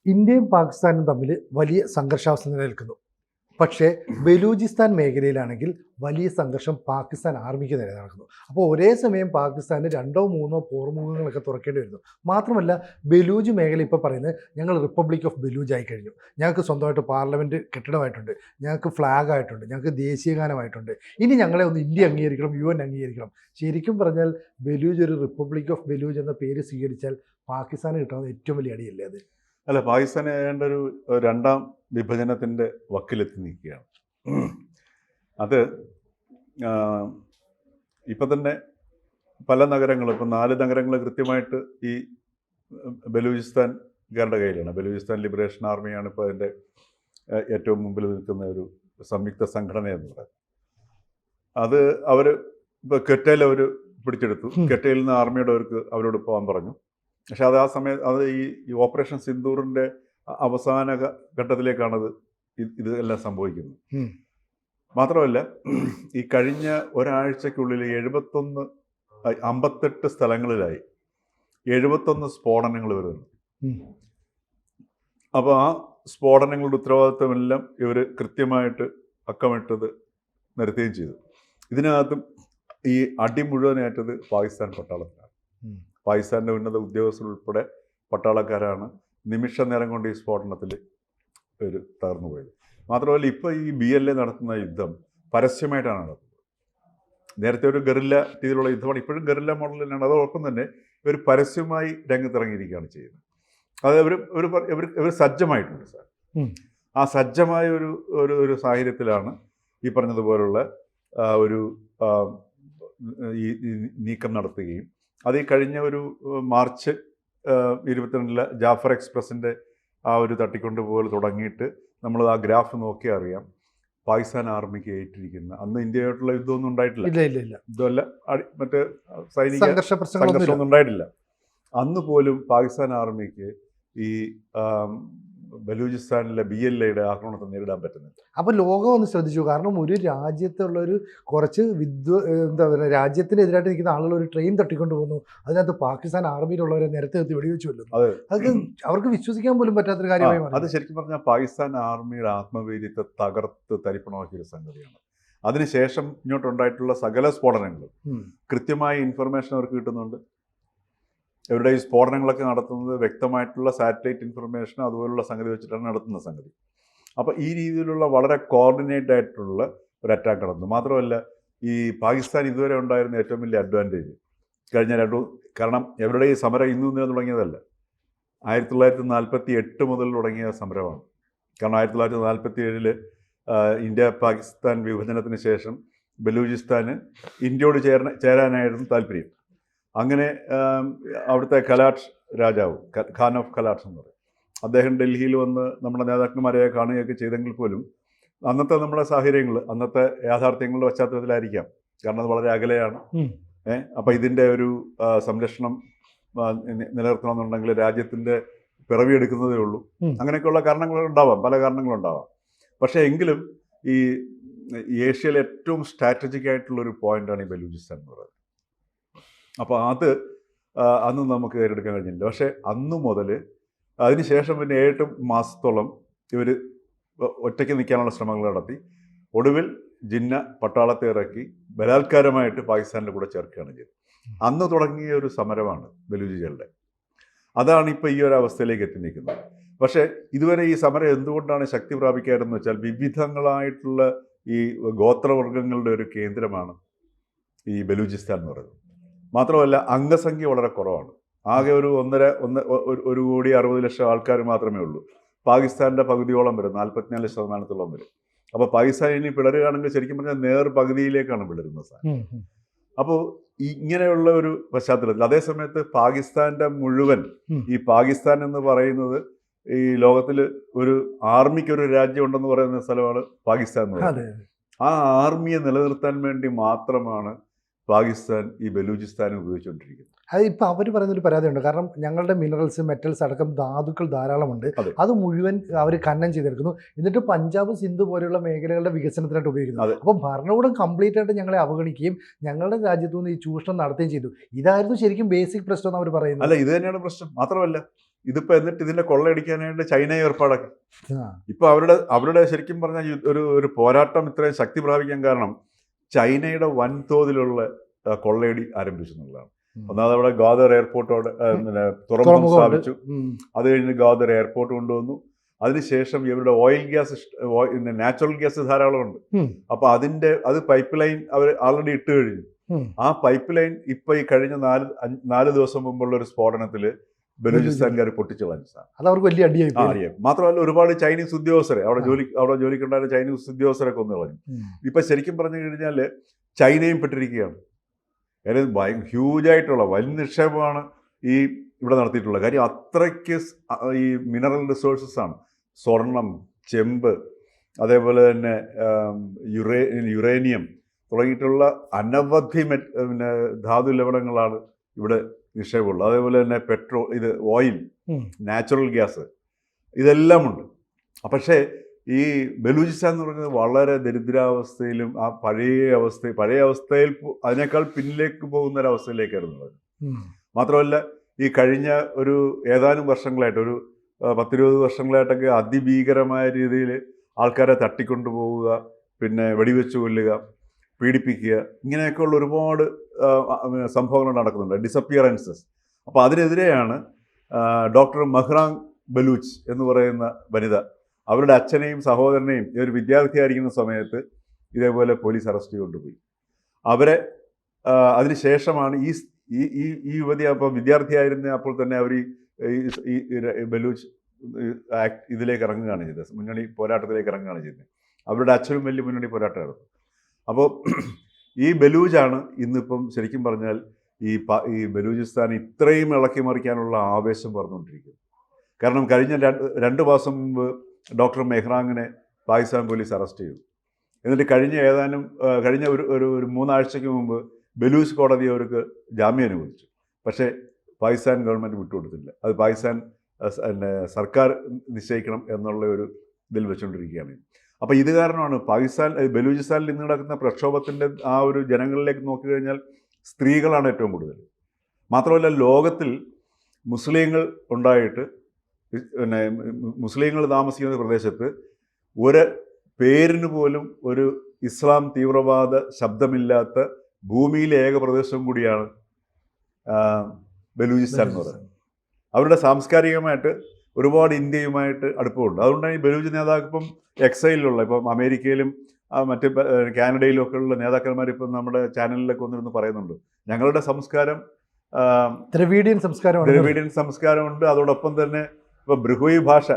ഇന്ത്യയും പാകിസ്ഥാനും തമ്മിൽ വലിയ സംഘർഷാവസ്ഥ നിലനിൽക്കുന്നു. പക്ഷേ ബലൂചിസ്ഥാൻ മേഖലയിലാണെങ്കിൽ വലിയ സംഘർഷം പാകിസ്ഥാൻ ആർമിക്ക് നേരെ നടക്കുന്നു. അപ്പോൾ ഒരേ സമയം പാകിസ്ഥാന് രണ്ടോ മൂന്നോ പോർമുഖങ്ങളൊക്കെ തുറക്കേണ്ടി വരുന്നു. മാത്രമല്ല ബലൂജ് മേഖല ഇപ്പോൾ പറയുന്നത് ഞങ്ങൾ റിപ്പബ്ലിക് ഓഫ് ബലൂജ് ആയി കഴിഞ്ഞു, ഞങ്ങൾക്ക് സ്വന്തമായിട്ട് പാർലമെൻറ്റ് കെട്ടിടമായിട്ടുണ്ട്, ഞങ്ങൾക്ക് ഫ്ലാഗ് ആയിട്ടുണ്ട്, ഞങ്ങൾക്ക് ദേശീയഗാനമായിട്ടുണ്ട്, ഇനി ഞങ്ങളെ ഒന്ന് ഇന്ത്യ അംഗീകരിക്കണം, UN അംഗീകരിക്കണം. ശരിക്കും പറഞ്ഞാൽ ബലൂജ് ഒരു റിപ്പബ്ലിക് ഓഫ് ബലൂജ് എന്ന പേര് സ്വീകരിച്ചാൽ പാകിസ്ഥാന് കിട്ടാവുന്ന ഏറ്റവും വലിയ അടിയല്ലേ അത്? അല്ല, പാകിസ്ഥാൻ ഏതാണ്ട് ഒരു രണ്ടാം വിഭജനത്തിൻ്റെ വക്കിലെത്തി നിൽക്കുകയാണ്. അത് ഇപ്പം തന്നെ പല നഗരങ്ങളും, ഇപ്പം 4 നഗരങ്ങൾ കൃത്യമായിട്ട് ഈ ബലൂചിസ്ഥാൻകാരുടെ കയ്യിലാണ്. ബലൂചിസ്ഥാൻ ലിബറേഷൻ ആർമിയാണ് ഇപ്പോൾ അതിൻ്റെ ഏറ്റവും മുമ്പിൽ നിൽക്കുന്ന ഒരു സംയുക്ത സംഘടന എന്ന് പറയുന്നത്. അത് അവർ ഇപ്പോൾ കെറ്റയിൽ അവർ പിടിച്ചെടുത്തു. കെറ്റയിൽ നിന്ന് ആർമിയുടെവർക്ക് അവരോട് പോകാൻ പറഞ്ഞു. പക്ഷെ അത് ആ സമയത്ത് അത് ഈ ഓപ്പറേഷൻ സിന്ദൂറിൻ്റെ അവസാന ഘട്ടത്തിലേക്കാണത് ഇതെല്ലാം സംഭവിക്കുന്നത്. മാത്രമല്ല, ഈ കഴിഞ്ഞ ഒരാഴ്ചക്കുള്ളിൽ 58 സ്ഥലങ്ങളിലായി 71 സ്ഫോടനങ്ങൾ വരുന്നുണ്ട്. അപ്പോൾ ആ സ്ഫോടനങ്ങളുടെ ഉത്തരവാദിത്വമെല്ലാം ഇവർ കൃത്യമായിട്ട് അക്കമിട്ടത് നിരത്തുകയും ചെയ്തു. ഇതിനകത്തും ഈ അടി മുഴുവനായിട്ടത് പാകിസ്ഥാൻ പട്ടാളത്തിലാണ്. പാകിസ്ഥാൻ്റെ ഉന്നത ഉദ്യോഗസ്ഥർ ഉൾപ്പെടെ പട്ടാളക്കാരാണ് നിമിഷ നേരം കൊണ്ട് ഈ സ്ഫോടനത്തിൽ ഒരു തകർന്നു പോയത്. മാത്രമല്ല, ഇപ്പോൾ ഈ BLA നടത്തുന്ന യുദ്ധം പരസ്യമായിട്ടാണ് നടത്തുന്നത്. നേരത്തെ ഒരു ഗറില്ല രീതിയിലുള്ള യുദ്ധമാണ്, ഇപ്പോഴും ഗറില്ല മോഡൽ തന്നെയാണ്. അതോടൊപ്പം തന്നെ ഇവർ പരസ്യമായി രംഗത്തിറങ്ങിയിരിക്കുകയാണ് ചെയ്യുന്നത്. അത് ഇവർ സജ്ജമായിട്ടുണ്ട് സാർ. ആ സജ്ജമായ ഒരു സാഹചര്യത്തിലാണ് ഈ പറഞ്ഞതുപോലുള്ള ഒരു ഈ നീക്കം നടത്തുകയും അത് ഈ കഴിഞ്ഞ ഒരു മാർച്ച് 22 ജാഫർ എക്സ്പ്രസിൻ്റെ ആ ഒരു തട്ടിക്കൊണ്ടുപോകൽ തുടങ്ങിയിട്ട് നമ്മൾ ആ ഗ്രാഫ് നോക്കിയാൽ അറിയാം, പാകിസ്ഥാൻ ആർമിക്ക് ഏറ്റിരിക്കുന്ന അന്ന് ഇന്ത്യയായിട്ടുള്ള യുദ്ധമൊന്നും ഉണ്ടായിട്ടില്ല. യുദ്ധമല്ല, മറ്റേ സൈനിക സംഘർഷമൊന്നും ഉണ്ടായിട്ടില്ല. അന്ന് പോലും പാകിസ്ഥാൻ ആർമിക്ക് ഈ ബലൂചിസ്ഥാനിലെ BLAയുടെ ആക്രമണത്തെ നേരിടാൻ പറ്റുന്നില്ല. അപ്പോൾ ലോകം ഒന്ന് ശ്രദ്ധിച്ചു. കാരണം ഒരു രാജ്യത്തുള്ളൊരു കുറച്ച് എന്താ പറയുക, രാജ്യത്തിനെതിരായിട്ട് നിൽക്കുന്ന ആളുകൾ ഒരു ട്രെയിൻ തട്ടിക്കൊണ്ട് പോകുന്നു, അതിനകത്ത് പാകിസ്ഥാൻ ആർമിയിലുള്ളവരെ നിരത്തി നിർത്തി വെടിവെച്ച് കൊല്ലുന്നു. അതൊക്കെ അവർക്ക് വിശ്വസിക്കാൻ പോലും പറ്റാത്തൊരു കാര്യമായി മാറി. അത് ശരിക്കും പറഞ്ഞാൽ പാകിസ്ഥാൻ ആർമിയുടെ ആത്മവീര്യത്തെ തകർത്ത് തരിപ്പണമാക്കിയൊരു സംഗതിയാണ്. അതിനുശേഷം ഇങ്ങോട്ടുണ്ടായിട്ടുള്ള സകല സ്ഫോടനങ്ങളും കൃത്യമായ ഇൻഫർമേഷൻ അവർക്ക് കിട്ടുന്നുണ്ട്. ഇവരുടെ ഈ സ്ഫോടനങ്ങളൊക്കെ നടത്തുന്നത് വ്യക്തമായിട്ടുള്ള സാറ്റലൈറ്റ് ഇൻഫർമേഷൻ അതുപോലുള്ള സംഗതി വെച്ചിട്ടാണ് നടത്തുന്ന സംഗതി. അപ്പോൾ ഈ രീതിയിലുള്ള വളരെ കോർഡിനേറ്റ് ആയിട്ടുള്ള ഒരു അറ്റാക്ക് നടന്നു. മാത്രമല്ല, ഈ പാകിസ്ഥാൻ ഇതുവരെ ഉണ്ടായിരുന്ന ഏറ്റവും വലിയ അഡ്വാൻറ്റേജ് കാരണം ഇവരുടെ ഈ സമരം ഇന്ന് തുടങ്ങിയതല്ല, 1948 മുതൽ തുടങ്ങിയ സമരമാണ്. കാരണം 1947 ഇന്ത്യ പാകിസ്ഥാൻ വിഭജനത്തിന് ശേഷം ബലൂചിസ്ഥാന് ഇന്ത്യയോട് ചേരാനായിരുന്നു താല്പര്യം. അങ്ങനെ അവിടുത്തെ കലാട്ട് രാജാവ്, ഖാൻ ഓഫ് കലാട്ട് എന്ന് പറയും, അദ്ദേഹം ഡൽഹിയിൽ വന്ന് നമ്മുടെ നേതാക്കന്മാരെ കാണുകയൊക്കെ ചെയ്തെങ്കിൽ പോലും അന്നത്തെ നമ്മുടെ സാഹചര്യങ്ങൾ, അന്നത്തെ യാഥാർത്ഥ്യങ്ങളുടെ പശ്ചാത്തലത്തിലായിരിക്കാം. കാരണം അത് വളരെ അകലെയാണ്. അപ്പം ഇതിൻ്റെ ഒരു സംരക്ഷണം നിലനിർത്തണമെന്നുണ്ടെങ്കിൽ രാജ്യത്തിൻ്റെ പിറവിയെടുക്കുന്നതേ ഉള്ളൂ. അങ്ങനെയൊക്കെയുള്ള കാരണങ്ങളുണ്ടാവാം, പല കാരണങ്ങളുണ്ടാവാം. പക്ഷേ എങ്കിലും ഈ ഏഷ്യയിലെ ഏറ്റവും സ്ട്രാറ്റജിക് ആയിട്ടുള്ളൊരു പോയിൻ്റാണ് ഈ ബലൂചിസ്ഥാൻ എന്ന് പറയുന്നത്. അപ്പോൾ അത് അന്ന് നമുക്ക് ഏറ്റെടുക്കാൻ കഴിഞ്ഞില്ല. പക്ഷേ അന്നു മുതൽ അതിനുശേഷം പിന്നെ 7 മാസത്തോളം ഇവർ ഒറ്റയ്ക്ക് നിൽക്കാനുള്ള ശ്രമങ്ങൾ നടത്തി. ഒടുവിൽ ജിന്ന പട്ടാളത്തെ ഇറക്കി ബലാത്കാരമായിട്ട് പാകിസ്ഥാനിൻ്റെ കൂടെ ചേർക്കുകയാണ് ചെയ്തത്. അന്ന് തുടങ്ങിയ ഒരു സമരമാണ് ബലൂചികളുടെ. അതാണ് ഇപ്പോൾ ഈ ഒരു അവസ്ഥയിലേക്ക് എത്തി നിൽക്കുന്നത്. പക്ഷേ ഇതുവരെ ഈ സമരം എന്തുകൊണ്ടാണ് ശക്തി പ്രാപിക്കാറെന്ന് വെച്ചാൽ, വിവിധങ്ങളായിട്ടുള്ള ഈ ഗോത്രവർഗ്ഗങ്ങളുടെ ഒരു കേന്ദ്രമാണ് ഈ ബലൂചിസ്ഥാൻ എന്ന് പറയുന്നത്. മാത്രമല്ല, അംഗസംഖ്യ വളരെ കുറവാണ്. ആകെ ഒരു 1,60,00,000 ആൾക്കാർ മാത്രമേ ഉള്ളൂ. പാകിസ്ഥാൻ്റെ പകുതിയോളം വരും, 44% വരും. അപ്പോൾ പാകിസ്ഥാൻ ഇനി പിളരുകയാണെങ്കിൽ ശരിക്കും പറഞ്ഞാൽ നേർ പകുതിയിലേക്കാണ് പിളരുന്നത് സാർ. അപ്പോൾ ഇങ്ങനെയുള്ള ഒരു പശ്ചാത്തലത്തിൽ അതേസമയത്ത് പാകിസ്ഥാൻ്റെ മുഴുവൻ, ഈ പാകിസ്ഥാൻ എന്ന് പറയുന്നത് ഈ ലോകത്തിൽ ഒരു ആർമിക്കൊരു രാജ്യം ഉണ്ടെന്ന് പറയുന്ന സ്ഥലമാണ് പാകിസ്ഥാൻ എന്ന് പറയുന്നത്. ആ ആർമിയെ നിലനിർത്താൻ വേണ്ടി മാത്രമാണ് പാകിസ്ഥാൻ ഈ ബലൂചിസ്ഥാനെ ഉപയോഗിച്ചുകൊണ്ടിരിക്കുന്നത്. അത് ഇപ്പോൾ അവർ പറയുന്നൊരു പരാതിയുണ്ട്. കാരണം ഞങ്ങളുടെ മിനറൽസ്, മെറ്റൽസ് അടക്കം ധാതുക്കൾ ധാരാളമുണ്ട്, അത് മുഴുവൻ അവർ ഖനനം ചെയ്തെടുക്കുന്നു, എന്നിട്ട് പഞ്ചാബ്, സിന്ധു പോലെയുള്ള മേഖലകളുടെ വികസനത്തിനായിട്ട് ഉപയോഗിക്കുന്നു. അപ്പോൾ ഭരണകൂടം കംപ്ലീറ്റ് ആയിട്ട് ഞങ്ങളെ അവഗണിക്കുകയും ഞങ്ങളുടെ രാജ്യത്തു നിന്ന് ഈ ചൂഷണം നടത്തുകയും ചെയ്തു. ഇതായിരുന്നു ശരിക്കും ബേസിക് പ്രശ്നം എന്ന് അവർ പറയുന്നത്. അല്ല, ഇത് തന്നെയാണ് പ്രശ്നം. മാത്രമല്ല, ഇതിപ്പോൾ എന്നിട്ട് ഇതിൻ്റെ കൊള്ളയടിക്കാനായിട്ട് ചൈന ഏർപ്പാടാക്കി. ആ. ഇപ്പോൾ അവരുടെ ശരിക്കും പറഞ്ഞാൽ ഒരു പോരാട്ടം ഇത്രയും ശക്തി പ്രാപിക്കാൻ കാരണം ചൈനയുടെ വൻതോതിലുള്ള കൊള്ളയടി ആരംഭിച്ചു എന്നുള്ളതാണ്. ഒന്നാമത് അവിടെ ഗാദർ എയർപോർട്ടോടെ പിന്നെ തുറമുഖം സ്ഥാപിച്ചു. അത് കഴിഞ്ഞ് ഗാദർ എയർപോർട്ട് കൊണ്ടുവന്നു. അതിനുശേഷം ഇവരുടെ ഓയിൽ ഗ്യാസ് നാച്ചുറൽ ഗ്യാസ് ധാരാളമുണ്ട്. അപ്പോൾ അത് പൈപ്പ് ലൈൻ അവർ ആൾറെഡി ഇട്ട് കഴിഞ്ഞു. ആ പൈപ്പ് ലൈൻ ഇപ്പൊ ഈ കഴിഞ്ഞ 4 ദിവസം മുമ്പുള്ള ഒരു സ്ഫോടനത്തിൽ ബലൂചിസ്ഥാൻകാർ പൊട്ടിച്ചു കളഞ്ഞ സാധനം. അത് അവർക്ക് വലിയ അടിയായി. അറിയാം. മാത്രമല്ല ഒരുപാട് ചൈനീസ് ഉദ്യോഗസ്ഥരെ അവിടെ ജോലിക്കുണ്ടായിരുന്ന ചൈനീസ് ഉദ്യോഗസ്ഥരെ കൊന്നു കളഞ്ഞു. ഇപ്പൊ ശരിക്കും പറഞ്ഞു കഴിഞ്ഞാൽ ചൈനയും പെട്ടിരിക്കുകയാണ്. അതായത് ഹ്യൂജായിട്ടുള്ള വലിയ നിക്ഷേപമാണ് ഇവിടെ നടത്തിയിട്ടുള്ളത്. കാര്യം അത്രയ്ക്ക് ഈ മിനറൽ റിസോഴ്സസ് ആണ്. സ്വർണം, ചെമ്പ്, അതേപോലെ തന്നെ യുറേനിയം തുടങ്ങിയിട്ടുള്ള അനവധി പിന്നെ ധാതു ലവണങ്ങളാണ് ഇവിടെ നിക്ഷേപമുള്ളത്. അതേപോലെ തന്നെ ഓയിൽ, നാച്ചുറൽ ഗ്യാസ്, ഇതെല്ലാം ഉണ്ട്. പക്ഷേ ഈ ബലൂചിസ്ഥാൻ എന്ന് പറയുന്നത് വളരെ ദരിദ്രാവസ്ഥയിലും ആ പഴയ അവസ്ഥയിൽ അതിനേക്കാൾ പിന്നിലേക്ക് പോകുന്ന ഒരവസ്ഥയിലേക്കായിരുന്നു. മാത്രമല്ല ഈ കഴിഞ്ഞ ഒരു ഏതാനും വർഷങ്ങളായിട്ട്, ഒരു 10-20 വർഷങ്ങളായിട്ടൊക്കെ അതിഭീകരമായ രീതിയിൽ ആൾക്കാരെ തട്ടിക്കൊണ്ടുപോവുക, പിന്നെ വെടിവെച്ച് കൊല്ലുക, പീഡിപ്പിക്കുക, ഇങ്ങനെയൊക്കെയുള്ള ഒരുപാട് സംഭവങ്ങൾ നടക്കുന്നുണ്ട്, ഡിസപ്പിയറൻസസ്. അപ്പോൾ അതിനെതിരെയാണ് ഡോക്ടർ മെഹ്റാൻ ബലൂച്ച് എന്ന് പറയുന്ന വനിത, അവരുടെ അച്ഛനെയും സഹോദരനെയും ഒരു വിദ്യാർത്ഥിയായിരിക്കുന്ന സമയത്ത് ഇതേപോലെ പോലീസ് അറസ്റ്റ് കൊണ്ടുപോയി. അവരെ അതിനുശേഷമാണ് ഈ യുവതി അപ്പോൾ വിദ്യാർത്ഥിയായിരുന്ന അപ്പോൾ തന്നെ അവർ ഈ ബലൂച്ച് ഇതിലേക്ക് ഇറങ്ങുകയാണ് ചെയ്തത്, മുന്നണി പോരാട്ടത്തിലേക്ക് ഇറങ്ങുകയാണ് ചെയ്തത്. അവരുടെ അച്ഛനും വലിയ മുന്നണി പോരാട്ടമായിരുന്നു. അപ്പോൾ ഈ ബലൂജാണ് ഇന്നിപ്പം ശരിക്കും പറഞ്ഞാൽ ഈ ബലൂചിസ്ഥാൻ ഇത്രയും ഇളക്കി മറിക്കാനുള്ള ആവേശം പറഞ്ഞുകൊണ്ടിരിക്കുന്നത്. കാരണം കഴിഞ്ഞ 2 മാസം മുമ്പ് ഡോക്ടർ മെഹ്റാങ്ങിനെ പാകിസ്ഥാൻ പോലീസ് അറസ്റ്റ് ചെയ്തു. എന്നിട്ട് കഴിഞ്ഞ ഒരു 3 ആഴ്ചയ്ക്ക് മുമ്പ് ബലൂച്ച് കോടതി അവർക്ക് ജാമ്യം അനുവദിച്ചു. പക്ഷേ പാകിസ്ഥാൻ ഗവൺമെൻറ് വിട്ടുകൊടുത്തില്ല. അത് പാകിസ്ഥാൻ സർക്കാർ നിശ്ചയിക്കണം എന്നുള്ള ഒരു ഇതിൽ വെച്ചുകൊണ്ടിരിക്കുകയാണ്. അപ്പോൾ ഇത് കാരണമാണ് ബലൂചിസ്ഥാനിൽ ഇന്ന് നടക്കുന്ന പ്രക്ഷോഭത്തിൻ്റെ ആ ഒരു ജനങ്ങളിലേക്ക് നോക്കിക്കഴിഞ്ഞാൽ സ്ത്രീകളാണ് ഏറ്റവും കൂടുതൽ. മാത്രമല്ല ലോകത്തിൽ മുസ്ലിങ്ങൾ ഉണ്ടായിട്ട് പിന്നെ മുസ്ലിങ്ങൾ താമസിക്കുന്ന പ്രദേശത്ത് ഒരു പേരിന് പോലും ഒരു ഇസ്ലാം തീവ്രവാദ ശബ്ദമില്ലാത്ത ഭൂമിയിലെ ഏക പ്രദേശം കൂടിയാണ് ബലൂചിസ്ഥാൻ എന്ന് പറയുന്നത്. അവരുടെ സാംസ്കാരികമായിട്ട് ഒരുപാട് ഇന്ത്യയുമായിട്ട് അടുപ്പമുണ്ട്. അതുകൊണ്ടാണ് ഈ ബലൂച്ച് നേതാക്കൾ ഇപ്പം എക്സൈലിലുള്ള, ഇപ്പം അമേരിക്കയിലും മറ്റ് കാനഡയിലും ഒക്കെ ഉള്ള നേതാക്കന്മാർ ഇപ്പം നമ്മുടെ ചാനലിലൊക്കെ വന്നിരുന്ന് പറയുന്നുണ്ട്, ഞങ്ങളുടെ സംസ്കാരം ദ്രവീഡിയൻ സംസ്കാരമുണ്ട്. അതോടൊപ്പം തന്നെ ഇപ്പൊ ബ്രൂഹി ഭാഷ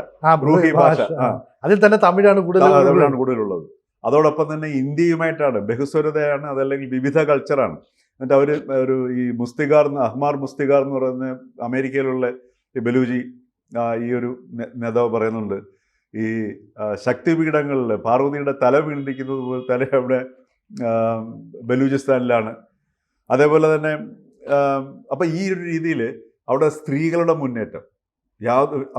അതിൽ തന്നെ തമിഴാണ് കൂടുതലുള്ളത്. അതോടൊപ്പം തന്നെ ഇന്ത്യയുമായിട്ടാണ് ബഹുസ്വരതയാണ്, അതല്ലെങ്കിൽ വിവിധ കൾച്ചറാണ്. എന്നിട്ട് അവർ ഈ അഹ്മാർ മുസ്തിഗാർ എന്ന് പറയുന്ന അമേരിക്കയിലുള്ള ഈ ബലൂജി ഈ ഒരു നേതാവ് പറയുന്നുണ്ട്, ഈ ശക്തിപീഠങ്ങളിൽ പാർവതിയുടെ തല വീണിരിക്കുന്നത് പോലെ തല അവിടെ ബലൂചിസ്ഥാനിലാണ്. അതേപോലെ തന്നെ അപ്പം ഈ ഒരു രീതിയിൽ അവിടെ സ്ത്രീകളുടെ മുന്നേറ്റം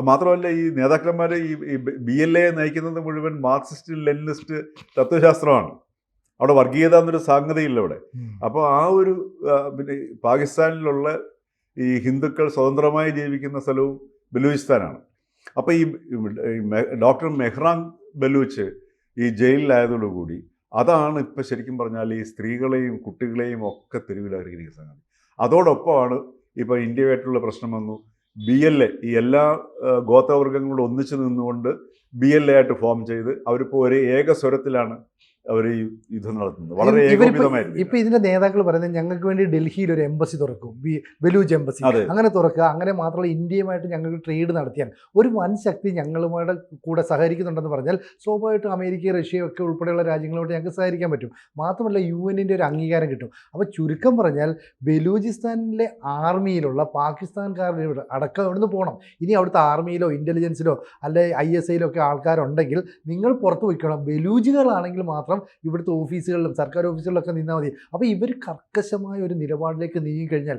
മാത്രമല്ല, ഈ നേതാക്കന്മാർ ഈ BLA നയിക്കുന്നത് മുഴുവൻ മാർക്സിസ്റ്റ് ലെനിനിസ്റ്റ് തത്വശാസ്ത്രമാണ്. അവിടെ വർഗീയത എന്നൊരു സംഗതിയില്ല അവിടെ. അപ്പോൾ ആ ഒരു പിന്നെ പാകിസ്ഥാനിലുള്ള ഈ ഹിന്ദുക്കൾ സ്വതന്ത്രമായി ജീവിക്കുന്ന സ്ഥലവും ബലൂചിസ്ഥാനാണ്. അപ്പോൾ ഈ ഡോക്ടർ മെഹ്റാൻ ബലൂച്ച് ഈ ജയിലിലായതോടുകൂടി അതാണ് ഇപ്പം ശരിക്കും പറഞ്ഞാൽ ഈ സ്ത്രീകളെയും കുട്ടികളെയും ഒക്കെ തെരുവിലിറങ്ങിയിരിക്കുന്ന സംഗതി. അതോടൊപ്പമാണ് ഇപ്പോൾ ഇന്ത്യയുമായിട്ടുള്ള പ്രശ്നം വന്നു. BLA ഈ എല്ലാ ഗോത്രവർഗ്ഗങ്ങളും ഒന്നിച്ചു നിന്നുകൊണ്ട് BLA ആയിട്ട് ഫോം ചെയ്ത് അവരിപ്പോൾ ഒരേ ഏക സ്വരത്തിലാണ് അവർ ഈ യുദ്ധം നടത്തുന്നത്. വളരെ ഏകോപിതമായിരുന്നു. ഇപ്പൊ ഇതിന്റെ നേതാക്കൾ പറയുന്നത് ഞങ്ങൾക്ക് വേണ്ടി ഡൽഹിയിൽ ഒരു എംബസി തുറക്കും, ബലൂച്ച് എംബസി, അങ്ങനെ തുറക്കുക. അങ്ങനെ മാത്രമല്ല, ഇന്ത്യയുമായിട്ട് ഞങ്ങൾക്ക് ട്രേഡ് നടത്തിയാൽ ഒരു വൻ ശക്തി ഞങ്ങളുമായിട്ട് കൂടെ സഹകരിക്കുന്നുണ്ടെന്ന് പറഞ്ഞാൽ സ്വാഭാവികമായിട്ടും അമേരിക്ക, റഷ്യ ഒക്കെ ഉൾപ്പെടെയുള്ള രാജ്യങ്ങളോട് ഞങ്ങൾക്ക് സഹകരിക്കാൻ പറ്റും. മാത്രമല്ല UN-ന്റെ ഒരു അംഗീകാരം കിട്ടും. അപ്പോൾ ചുരുക്കം പറഞ്ഞാൽ ബലൂചിസ്ഥാനിലെ ആർമിയിലുള്ള പാകിസ്ഥാൻകാരുടെ അടക്കം അവിടുന്ന് പോകണം. ഇനി അവിടുത്തെ ആർമിയിലോ ഇൻ്റലിജൻസിലോ അല്ലെ ISIയിലോ ഒക്കെ ആൾക്കാരുണ്ടെങ്കിൽ നിങ്ങൾ പുറത്ത് പോയിക്കണം. ബലൂജികളാണെങ്കിൽ മാത്രം ഇവിടുത്തെ ഓഫീസുകളിലും സർക്കാർ ഓഫീസുകളിലൊക്കെ നിന്നാൽ മതി. അപ്പോൾ ഇവർ കർക്കശമായ ഒരു നിലപാടിലേക്ക് നീങ്ങിക്കഴിഞ്ഞാൽ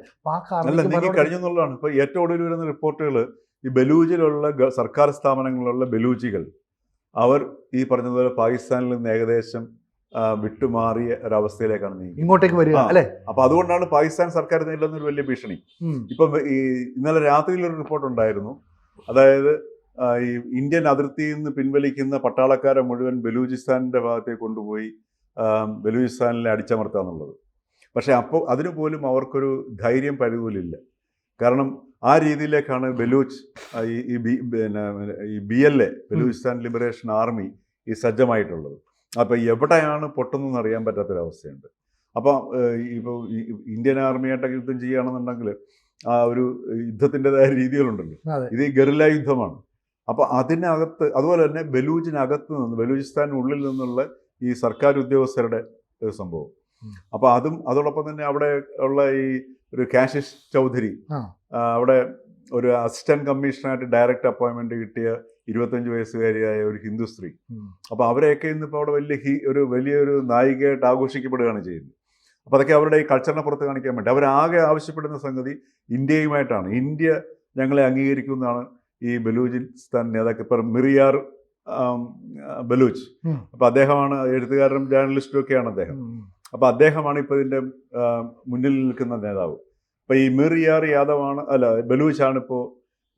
കഴിഞ്ഞെന്നുള്ളതാണ്. ഇപ്പോൾ ഏറ്റവും ഒടുവിൽ വരുന്ന റിപ്പോർട്ടുകൾ ഈ ബലൂജിലുള്ള സർക്കാർ സ്ഥാപനങ്ങളിലുള്ള ബലൂജികൾ അവർ ഈ പറഞ്ഞതുപോലെ പാകിസ്ഥാനിൽ നിന്ന് ഏകദേശം വിട്ടുമാറിയ ഒരവസ്ഥയിലേക്കാണ് നീങ്ങി ഇങ്ങോട്ടേക്ക് വരിക അല്ലേ. അപ്പോൾ അതുകൊണ്ടാണ് പാകിസ്ഥാൻ സർക്കാർ നേരിടുന്ന ഒരു വലിയ ഭീഷണി. ഇപ്പം ഈ ഇന്നലെ രാത്രിയിലൊരു റിപ്പോർട്ട് ഉണ്ടായിരുന്നു, അതായത് ഈ ഇന്ത്യൻ അതിർത്തിയിൽ നിന്ന് പിൻവലിക്കുന്ന പട്ടാളക്കാരെ മുഴുവൻ ബലൂചിസ്ഥാനിൻ്റെ ഭാഗത്തേക്ക് കൊണ്ടുപോയി ബലൂചിസ്ഥാനിലെ അടിച്ചമർത്തുക എന്നുള്ളത്. പക്ഷേ അപ്പോൾ അതിനു പോലും അവർക്കൊരു ധൈര്യം പരിപോലില്ല. കാരണം ആ രീതിയിലേക്കാണ് ബലൂച്ച് ഈ BLA ബലൂചിസ്ഥാൻ ലിബറേഷൻ ആർമി ഈ സജ്ജമായിട്ടുള്ളത്. അപ്പോൾ എവിടെയാണ് പൊട്ടുന്നതെന്ന് അറിയാൻ പറ്റാത്തൊരവസ്ഥയുണ്ട്. അപ്പോൾ ഇപ്പോൾ ഇന്ത്യൻ ആർമിയായിട്ടൊക്കെ യുദ്ധം ചെയ്യുകയാണെന്നുണ്ടെങ്കിൽ ആ ഒരു യുദ്ധത്തിൻ്റെതായ രീതികളുണ്ടല്ലോ. ഇത് ഈ ഗറില്ല യുദ്ധമാണ്. അപ്പോൾ അതിനകത്ത് അതുപോലെ തന്നെ ബലൂജിനകത്ത് നിന്ന് ബലൂചിസ്ഥാനുള്ളിൽ നിന്നുള്ള ഈ സർക്കാർ ഉദ്യോഗസ്ഥരുടെ ഒരു സംഭവം. അപ്പോൾ അതോടൊപ്പം തന്നെ അവിടെ ഉള്ള ഈ ഒരു കാശിഷ് ചൗധരി അവിടെ ഒരു അസിസ്റ്റന്റ് കമ്മീഷണറായിട്ട് ഡയറക്റ്റ് അപ്പോയിൻമെന്റ് കിട്ടിയ 25 വയസ്സുകാരിയായ ഒരു ഹിന്ദു സ്ത്രീ. അപ്പോൾ അവരെയൊക്കെ ഇന്നിപ്പോൾ അവിടെ വലിയൊരു നായികയായിട്ട് ആഘോഷിക്കപ്പെടുകയാണ് ചെയ്യുന്നത്. അപ്പോൾ അതൊക്കെ അവരുടെ ഈ കൾച്ചറിനെ പുറത്ത് കാണിക്കാൻ വേണ്ടി അവരാകെ ആവശ്യപ്പെടുന്ന സംഗതി ഇന്ത്യയുമായിട്ടാണ്. ഇന്ത്യ ഞങ്ങളെ അംഗീകരിക്കുന്നതാണ് ഈ ബലൂചിസ്ഥാൻ നേതാക്കൾ. ഇപ്പം മിറിയാർ ബലൂച്ച്, അപ്പോൾ അദ്ദേഹമാണ് എഴുത്തുകാരനും ജേർണലിസ്റ്റും ഒക്കെയാണ് അദ്ദേഹം. അപ്പോൾ അദ്ദേഹമാണ് ഇപ്പോൾ ഇതിൻ്റെ മുന്നിൽ നിൽക്കുന്ന നേതാവ്. അപ്പോൾ ഈ മിറിയാർ ബലൂച്ചാണ് ഇപ്പോൾ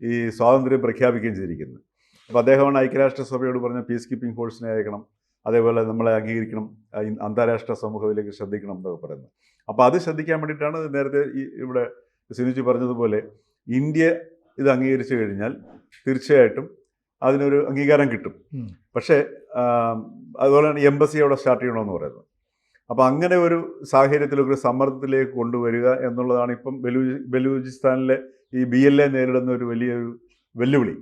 ഈ സ്വാതന്ത്ര്യം പ്രഖ്യാപിക്കുകയും ചെയ്തിരിക്കുന്നത്. അപ്പോൾ അദ്ദേഹമാണ് ഐക്യരാഷ്ട്രസഭയോട് പറഞ്ഞ പീസ് കീപ്പിംഗ് ഫോഴ്സിനെ അയക്കണം, അതേപോലെ നമ്മളെ അംഗീകരിക്കണം, അന്താരാഷ്ട്ര സമൂഹത്തിലേക്ക് ശ്രദ്ധിക്കണം എന്നൊക്കെ പറയുന്നത്. അപ്പോൾ അത് ശ്രദ്ധിക്കാൻ വേണ്ടിയിട്ടാണ് നേരത്തെ ഇവിടെ സിനുജി പറഞ്ഞതുപോലെ ഇന്ത്യ ഇത് അംഗീകരിച്ചു കഴിഞ്ഞാൽ തീർച്ചയായിട്ടും അതിനൊരു അംഗീകാരം കിട്ടും. പക്ഷേ അതുപോലെയാണ് എംബസി അവിടെ സ്റ്റാർട്ട് ചെയ്യണമെന്ന് പറയുന്നത്. അപ്പോൾ അങ്ങനെ ഒരു സാഹചര്യത്തിലൊക്കെ ഒരു സമ്മർദ്ദത്തിലേക്ക് കൊണ്ടുവരിക എന്നുള്ളതാണ് ഇപ്പം ബലൂചിസ്ഥാനിലെ ഈ BLA നേരിടുന്ന ഒരു വലിയൊരു വെല്ലുവിളി.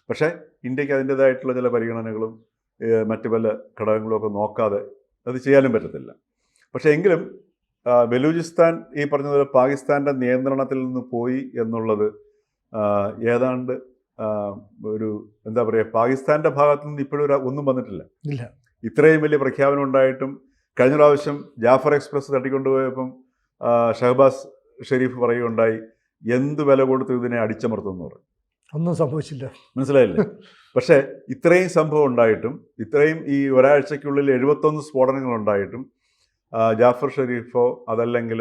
പക്ഷേ ഇന്ത്യക്ക് അതിൻ്റേതായിട്ടുള്ള ചില പരിഗണനകളും മറ്റു പല ഘടകങ്ങളും ഒക്കെ നോക്കാതെ അത് ചെയ്യാനും പറ്റത്തില്ല. പക്ഷേ എങ്കിലും ബലൂചിസ്ഥാൻ ഈ പറഞ്ഞതുപോലെ പാകിസ്ഥാൻ്റെ നിയന്ത്രണത്തിൽ നിന്ന് പോയി എന്നുള്ളത് ഏതാണ്ട് ഒരു എന്താ പറയുക, പാകിസ്ഥാൻ്റെ ഭാഗത്തു നിന്ന് ഇപ്പോഴും ഒന്നും വന്നിട്ടില്ല. ഇത്രയും വലിയ പ്രഖ്യാപനം ഉണ്ടായിട്ടും കഴിഞ്ഞ പ്രാവശ്യം ജാഫർ എക്സ്പ്രസ് തട്ടിക്കൊണ്ടുപോയപ്പം ഷഹബാസ് ഷെരീഫ് പറയുകയുണ്ടായി, എന്ത് വില കൊടുത്ത് ഇതിനെ അടിച്ചമർത്തുമെന്ന് പറഞ്ഞു. ഒന്നും സംഭവിച്ചില്ല. മനസ്സിലായില്ലേ? പക്ഷേ ഇത്രയും സംഭവം ഉണ്ടായിട്ടും, ഇത്രയും ഈ ഒരാഴ്ചയ്ക്കുള്ളിൽ 71 സ്ഫോടനങ്ങൾ ഉണ്ടായിട്ടും ജാഫർ ഷെരീഫോ അതല്ലെങ്കിൽ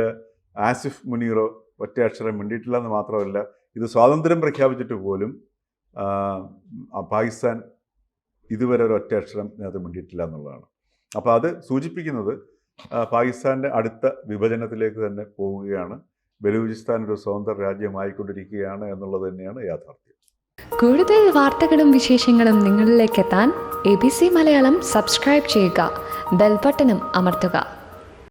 ആസിഫ് മുനീറോ ഒറ്റ അക്ഷരം മിണ്ടിയിട്ടില്ല എന്ന് മാത്രമല്ല, ഇത് സ്വാതന്ത്ര്യം പ്രഖ്യാപിച്ചിട്ട് പോലും പാകിസ്ഥാൻ ഇതുവരെ ഒരു ഒറ്റ അക്ഷരം അത് മിണ്ടിയിട്ടില്ല എന്നുള്ളതാണ്. അപ്പോൾ അത് സൂചിപ്പിക്കുന്നത് പാകിസ്ഥാൻ്റെ അടുത്ത വിഭജനത്തിലേക്ക് തന്നെ പോവുകയാണ്, ബലൂചിസ്ഥാൻ ഒരു സ്വതന്ത്ര രാജ്യമായിക്കൊണ്ടിരിക്കുകയാണ് എന്നുള്ളത് തന്നെയാണ് യാഥാർത്ഥ്യം. കൂടുതൽ വാർത്തകളും വിശേഷങ്ങളും നിങ്ങളിലേക്ക് എത്താൻ ABC മലയാളം സബ്സ്ക്രൈബ് ചെയ്യുക, ബെൽ ബട്ടണും അമർത്തുക.